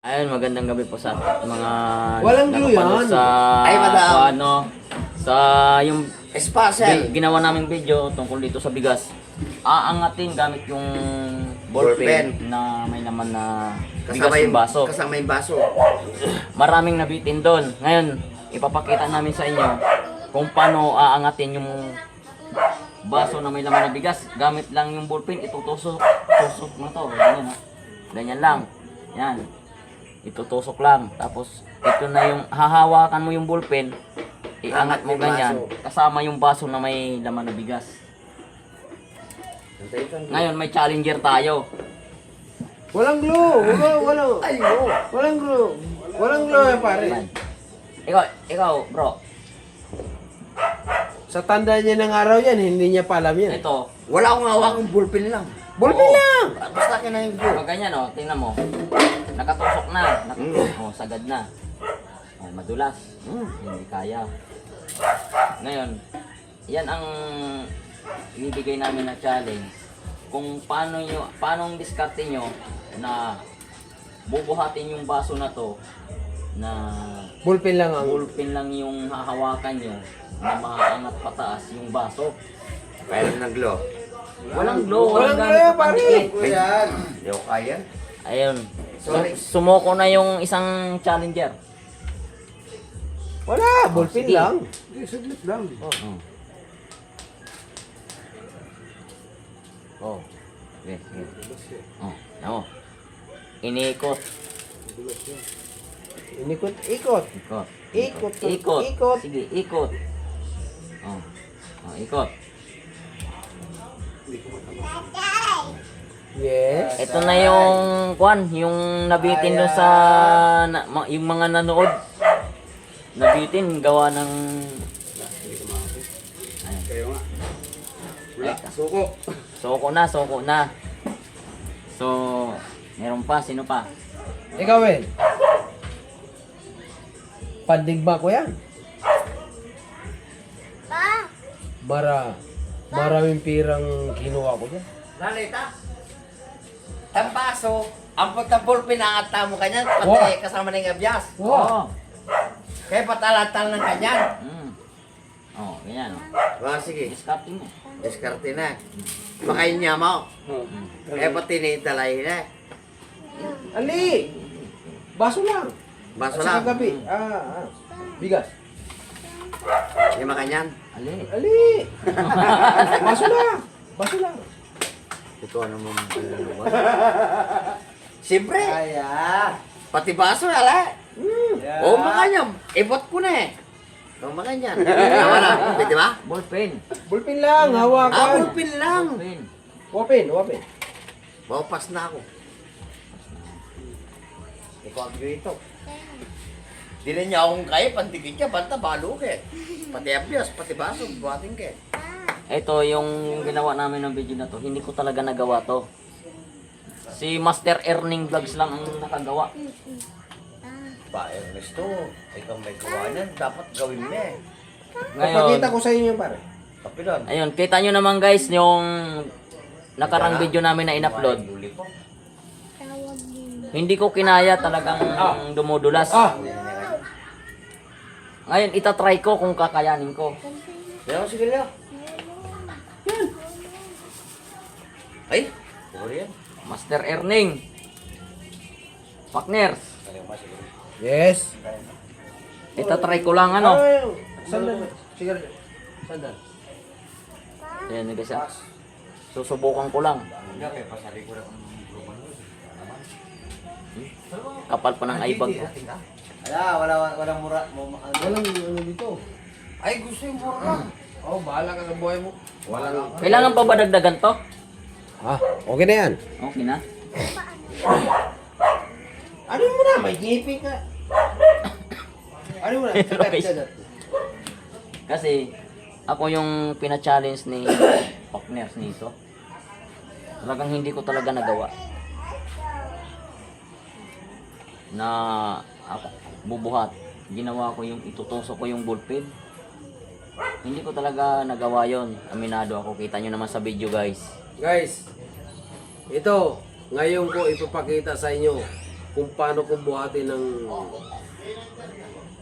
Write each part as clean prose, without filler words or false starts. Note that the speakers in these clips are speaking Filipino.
Ayun, magandang gabi po sa mga Walang glue nakapanood yan. sa Ay, madam. ano, sa yung Espasel. ginawa naming video tungkol dito sa bigas. Aangatin gamit yung ballpen Ballpen. na may laman na bigas yung baso. Kasama yung baso. Maraming nabitin doon. Ngayon, ipapakita namin sa inyo kung paano aangatin yung baso na may laman na bigas. Gamit lang yung ballpen, itutusok. Tusok mo to. Ganyan, ha? Ganyan lang. Yan. Itutusok lang. Tapos, ito na yung hahawakan mo yung ballpen. Iangat mo yung ganyan. baso. Kasama yung baso na may laman na bigas. Ngayon, may challenger tayo. Walang glue. Walang. Ay, no. Walang glue. Walang glue eh, pare. Yan. Ikaw, bro. Sa tanda niya ng araw yan, hindi niya pa alam yan. Ito, Wala akong hawakang bullpen lang. Ballpen Oo. lang! Basta akin na yung glue. pag ganyan, oh, tingnan mo. Nakatusok na. Oh, sagad na. Oh, madulas. Hindi kaya. Ngayon, yan ang ibibigay namin na challenge. Kung paano ang diskarte nyo na bubuhatin yung baso na to na Ballpen lang ang... ballpen lang yung hahawakan nyo na maaangat pataas yung baso. Kaya ng glue. Walang glow, Walang gamit glue, na pare. pandikit. Yan. Hindi ko kaya. Ayun. Sorry. Sumoko na yung isang challenger. Wala, ballpen sige. lang. Hindi, saglit lang. Oh. Okay, sige. Oh, namo. Iniikot. Ikot. Ikot. Ikot. Ikot. Ikot. Sige, ikot. Oh. Oh, ikot. Yes. Ito na yung yung nabitin doon sa yung mga nanood. Nabitin gawa ng Ayan. Kayo nga. Wala. Suko. Soko na. So, meron pa, sino pa? Ikaw, Wen. Pandigma ko yan. Maraming pirang kinuha ko dyan. Lalita. Ang baso. Ang pagka-bullpen angat mo kanyan. Wow. Pati kasama ng abyas. Oh. Kaya patalatal ng kanyan. Oh, ganyan. Sige. Discarding mo. Diskarte na. Makain niya mo. Kaya pati naitalay na. Ali! Baso lang. Baso At saka lang. gabi. Bigas. Hindi makanyan. Ali. Ali! Baso lang. Baso lang. Ito ano mo ba? Siyempre. Kaya. Pati baso ala. Yeah. Oo, makanyam. Ibot ko na eh. Oo, makanyan. Tama na. Pwede ba? Ballpen. Ballpen lang. Hawakan. Bullpen lang. Ballpen. Open. Bawapas na ako. Ikaw ang dito. Di na niya akong kaya, pantigin niya, banta, balo ka eh. Pati abyas, pati baso, buhatin ka eh. Ito yung ginawa namin ng video na to. Hindi ko talaga nagawa to. Si Master Earning Vlogs lang ang nakagawa. Ba, Ernesto, ikaw may gawa niyan, dapat gawin mo eh. Papakita Ngayon, ko sa inyo, pare. Kapilan. ayun, kita nyo naman guys yung nakarang video namin na in-upload. Hindi ko kinaya talagang dumudulas. Ngayon, itatry ko kung kakayanin ko. Kaya sige Leo. Yan. Ay, puro yan. Master Earning. Partners. Yes. Itatry ko lang ano. Sandal. Sige. Sandal. Ayan guys ah. Susubukan ko lang. Kapal pa ng ibag ko. Walang mura. Walang ano dito. Ay, gusto yung mura. Oh, bahala ka sa buhay mo. Walang. Kailangan pa ba dagdagan to? Okay na yan. Okay na. Ano mo na? May ngipin ka. Ano mo na? Sagat. Kasi ako yung pina-challenge ni partners nito. Talagang hindi ko talaga nagawa. Na ako bubuhat. Ginawa ko yung itutusok ko yung ballpen. Hindi ko talaga nagawa yon. Aminado ako. Kita nyo naman sa video guys. Guys, ito, ngayon ko ipapakita sa inyo kung paano kung buhatin ng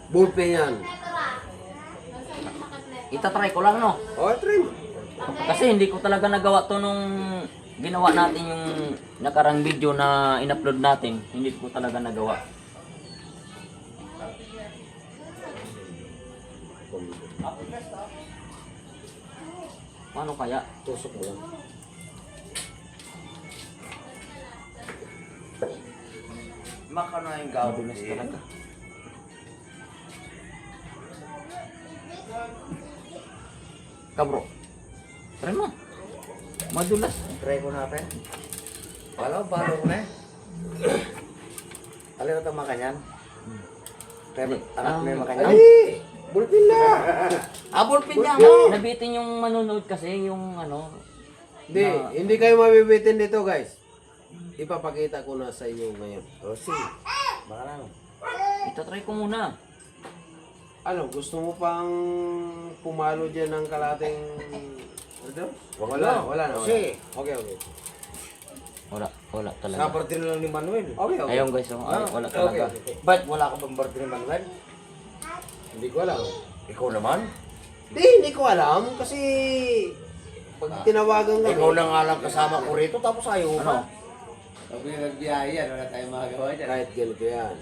ballpen yan. Itatry ko lang, no? O, try mo. Kasi hindi ko talaga nagawa to nung ginawa natin yung nakarang video na in-upload natin. Hindi ko talaga nagawa. Paano kaya? Tusok mo lang. Makano yung gawin Madulas talaga. Kabro. Try mo. Madulas. Try ko natin. Balo ko na. Alin na ito makanyan? Try mo, anak mo yung makanyan? Ay! Ballpen na! Ballpen niya mo. Nabitin yung manonood kasi yung ano. Hindi, hindi kayo mabibitin dito guys. Ipapakita ko na sa inyo ngayon. O, sige. Baka lang. Itatry ko muna. Ano, gusto mo pang pumalo dyan ng kalating... Ano? Wala. Wala na. Kasi- Okay, okay. Wala talaga. Sa birthday na lang ni Manuel. Okay, okay. Ayun guys, oh, ay, wala Okay, talaga. okay. Ba't wala ka bang birthday ni Manuel? Hindi ko alam. Ikaw naman? Hindi ko alam kasi pag tinawagan kami. Ikaw na nga lang kasama ko rito tapos ayaw mo Ano? pa. Pag nagbiyahe wala tayong magagawa dyan. Kahit ganito yan.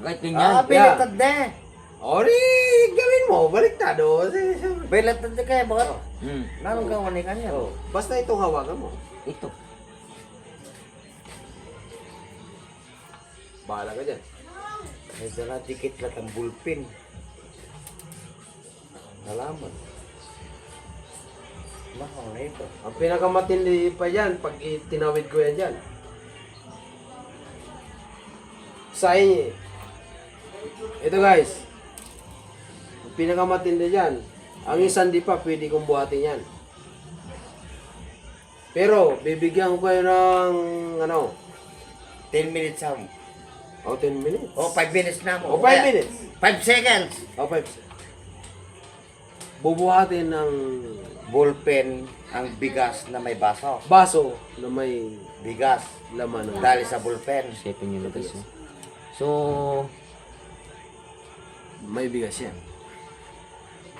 Kahit ganyan. Pinatad na. Ori, gawin mo, baliktado. Pinatad na kaya bakit? Hmm. Nanong gawan ni kanya? Oh, basta itong hawakan mo. Ito. Bahala ka dyan. May dala dikit lang ang bulpin. Nalaman. Mahal na ito. Ang pinakamatindi pa yan, pag tinawid ko yan dyan. Sa inyo. Ito guys. Ang pinakamatindi dyan. Ang isang di pa, pwede kong buhatin yan. Pero, bibigyan ko kayo ng, ano, 10 minutes ham. o 10 minutes. O 5 minutes na mo. O 5 minutes. 5 seconds. O 5. Bubuhatin ng Ballpen ang bigas na may baso. baso na may Bigas. laman ng Dali sa ballpen. Isipin nyo na guys. Oh. So, may bigas yan.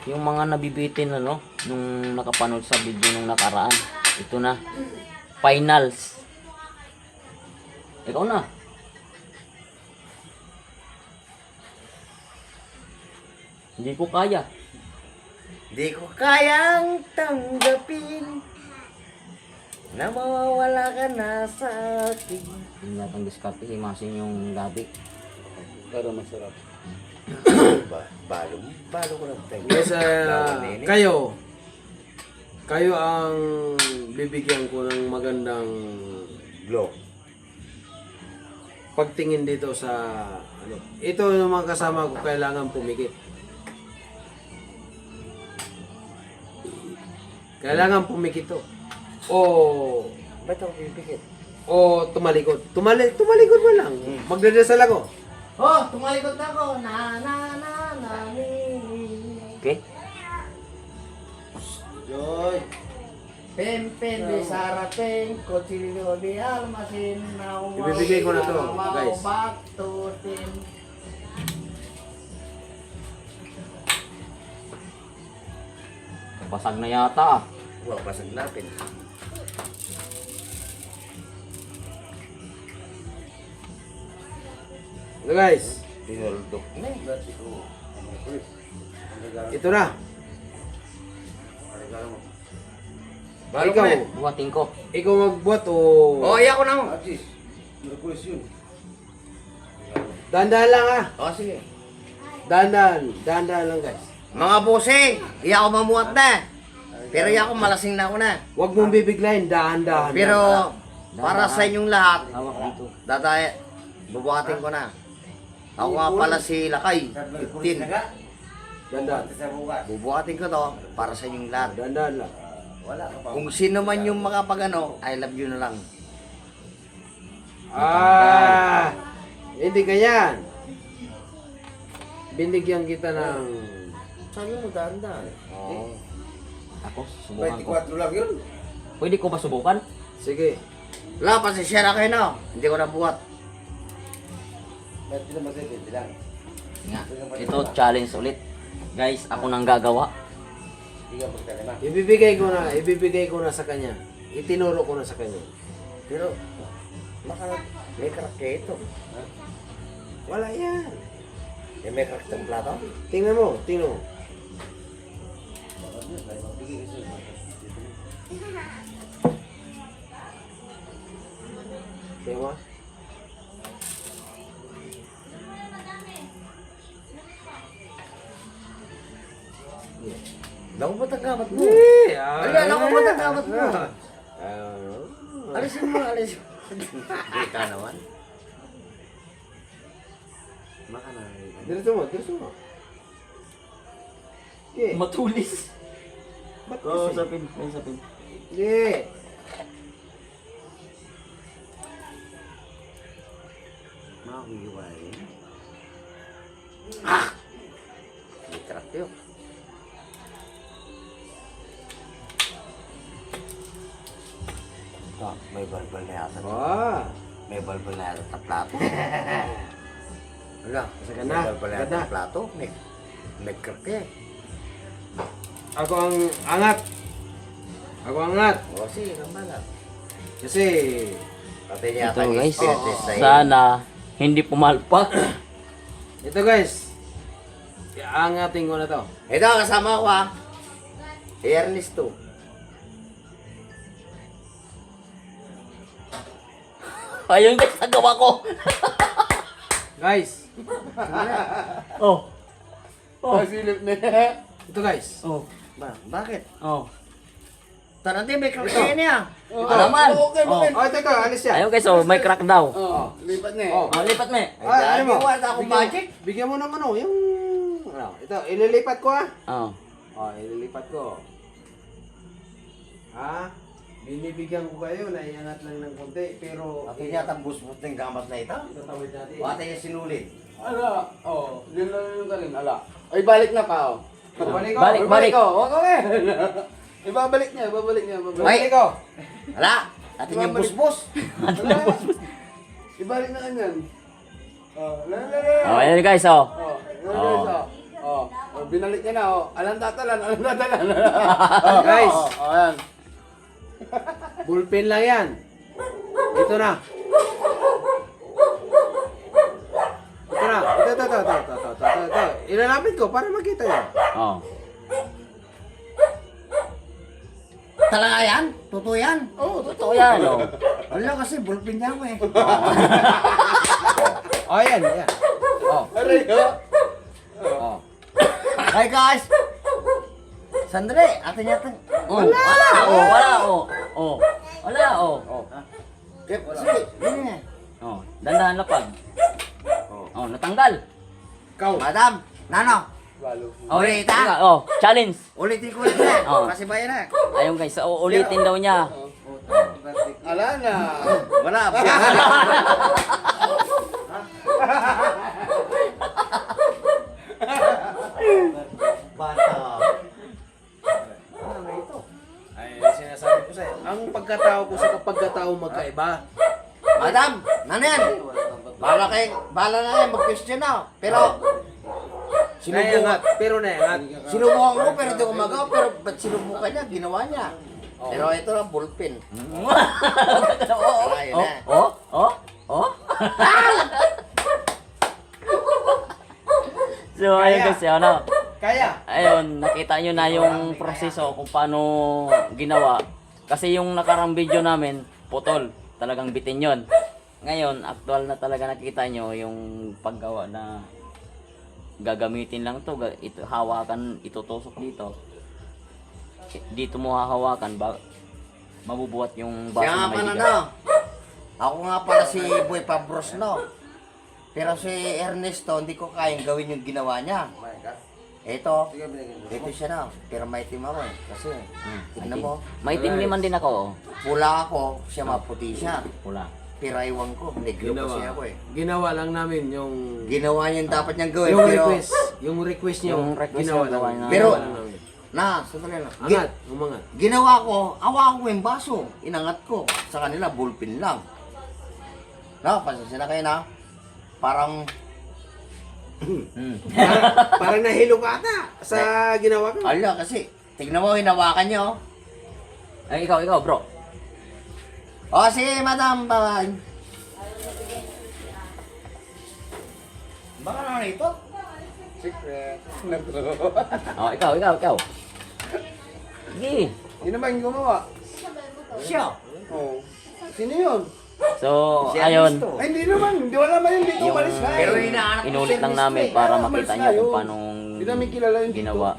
yung mga nabibitin ano, nung nakapanood sa video nung nakaraan, ito na. Finals. Ikaw na. Hindi ko kaya. Di ko kayang tanggapin na mawawala ka na sa akin. Hindi natang diskarte si Masing yung gabi. Pero masarap. Balo ko lang tayo. Yes, kayo ang bibigyan ko ng magandang Glow. pagtingin dito sa ano. Ito yung mga kasama ko kailangan pumikit. Kailangan pumikit to. Ba't ako pipikit? O tumalikod. Tumalikod mo lang. Magdadasal ako. Oh, tumalikod na ako. Okay? Joy. Pen di sarapeng, kutsilyo di almasin, Ibibigay ko na to, guys. Batutin. Basag na yata. Wag basag natin. Ano guys? Tinuldok na eh. Ito na. Balo ko Ikaw. na. Buhatin ko. Ikaw magbuhat o... Oh, iya ko na mo. Dahan-dahan lang ah. Oh, sige. Dahan-dahan lang guys. Mga busing, iya ko mamuhat na. Pero iya ko malasing na ako na. Huwag mong bibiglayin, dahan-dahan. Pero lang. para sa inyong lahat, Hawak dito. datay, bubuhatin ko na. Ako nga pala si Lakay, 15. Dahan-dahan. Bubuhatin ko to para sa inyong lahat. Dahan-dahan lang. Kung sino man yung makapagano, I love you na lang. Hindi ganyan. Binigyan kita ng... Sabi mo, daan-daan. Oh. Ako, subukan ko. 24 lang yun. Pwede ko ba subukan? Sige. Wala, pasensya na kayo na. Hindi ko nabuhat. Ba't sila matitindi lang? Nga, ito challenge ulit. Guys, ako nang gagawa. Hindi ka magkalima. Ibibigay ko na sa kanya. Itinuro ko na sa kanya. Pero, baka may crack kaya ito. Wala yan. May crack ng plato? Tingnan mo. Tingnan mo. Naku ba't ang gamat mo? Ay, naku ba't ang gamat mo? Ah. Alisin mo, alisin mo. Hindi ka naman. Baka na. Diretso mo. Okay. Matulis. Ba't Oo, kasi? sapin. May sapin. Hindi. Mawiway. May crack yun. May balbal na yata. Ah. May balbal na yata sa plato. Wala, kasi Ganda, may balbal na yata ganda. sa plato. May crack eh. Ako ang angat. O, sige, kambala. Kasi Pati niya Ito guys, sa sana hindi pumalpak. ito guys. Angatin ko na to. Ito, kasama ko ha. Ernest to. Ayun guys, nagawa ko. Guys. Oh. Pasilip na yan. Ito guys. Oh. Bakit? Oh. Tanante, may crack kayo niya. Alaman. Okay, Oh. bakit? Oh, ito, alis yan. Ayun guys, oh, may crack daw. Oh, lipat na eh. Oh. Oh, lipat me. Ah, ano mo? Wala akong magic. Bigyan mo naman oh, yung ito, ililipat ko ah. Oh. Oh, ililipat ko. Ha? Binibigyan ko kayo, naiangat lang ng konti, pero Pati niya tambus-bus ng gamas na ito. tatawid natin. Pati niya sinulit. Ala, oh, yun lang yung galing. Ala. Ay, balik na pa, oh. Balik ko. Balik. ko. Okay. Ibabalik niya. Balik ko. Hala, pati niya bus-bus. Ibalik na kanyan. Oh, Oh, ayun guys, oh. Oh, Oh. oh, binalik niya na, oh. Alam tatalan. Guys. Oh, ayan. Bullpen lang yan. Ito na. Ito na. Ito. Ilalapit ko para makita nyo. Oh. Talaga yan? Totoo yan? Oh, Totoo yan, oh. Wala kasi bulpin niya ako eh. Oh, yan. Oh. aray, oh. Oh. Hi guys! Sandali, atin niya ito. Oh, wala, oh, wala, oh. Oh. Wala, oh. Sige, yun nga. Oh, dandahan lapag. Oh, natanggal. Ikaw. Madam, Nano, Balo. Oh, Ulit, ha? Oh, challenge. ulitin ko ulit na. Oh. Kasi bayan na. Ayun guys, so, ulitin daw niya. Ala na. Wala. Bata. Ano ito? Ay, sinasabi ko sa'yo. Ang pagkatao ko sa pagkatao magkaiba. Madam, ano yan? Bala na yan, mag-question na. Pero, Naiangat. Pero naiangat. sinubukan ko pero di ko magawa. Pero ba't sinubukan niya? Ginawa niya. Pero ito lang, bullpen. Oh, Ayun na. oh, oh, oh. So, ayun guys, ano. Kaya. Ayun, nakita nyo na yung proseso kung paano ginawa. Kasi yung nakarang video namin, putol. Talagang bitin yon. Ngayon, actual na talaga nakita nyo yung paggawa na gagamitin lang to, ito, hawakan, itutusok dito. Dito mo hahawakan, mabubuhat yung baso Siya na nga may pala bigas. no. Ako nga pala si Boy Pabros no. Pero si Ernesto, hindi ko kayang gawin yung ginawa niya. Ito siya na. Pero maitim ako eh. Kasi, tignan mo, Maitim naman din ako, oh. pula ako, siya maputi siya. Pula. Pero ewan ko, negro kasi ako eh. Ginawa lang namin yung Ginawa niya yung dapat niyang gawin. yung pero, request. Yung request niyo. Yung request ginawa yung gawa lang. na- Pero, Ginawa lang namin. sandali lang. Angat. Umangat. Ginawa ko, awa ko yung baso. Inangat ko. Sa kanila, bullpen lang. No, pasensya na kayo na. parang Hmm. Parang nahilo ka ata sa ginawa ko. ala kasi tignan mo hinawakan niyo. Ay, ikaw, bro. O sige, madam, bye. Baka naman ito? Secret. Oh, ikaw. Sige. Yun naman yung gumawa. Siya. Oh. Sino yun? So, Siya ayun. gusto. Ay, hindi naman. Hindi wala naman yun dito. Yung Umalis na. Pero eh. hinahanap ko inulit lang service namin eh. para Ah, makita umalis nyo na kung yun. paano Hindi namin kilala yun dito. ginawa.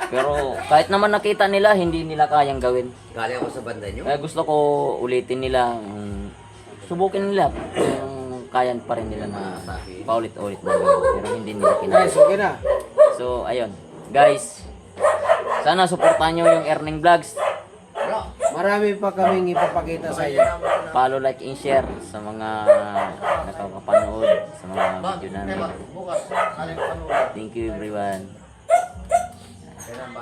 Pero kahit naman nakita nila, hindi nila kayang gawin. Galing ako sa banda niyo. Kaya gusto ko ulitin nila, subukin nila kung kaya pa rin nila na paulit-ulit na gawin. Pero hindi nila kinaya. Guys, okay na. So, ayun. Guys, sana supportan nyo yung Earning Vlogs. Bro, Marami pa kaming ipapakita sa iyo. Follow, like, and share sa mga nakakapanood sa mga video namin. bukas, alin pa Thank you everyone. Kailan ba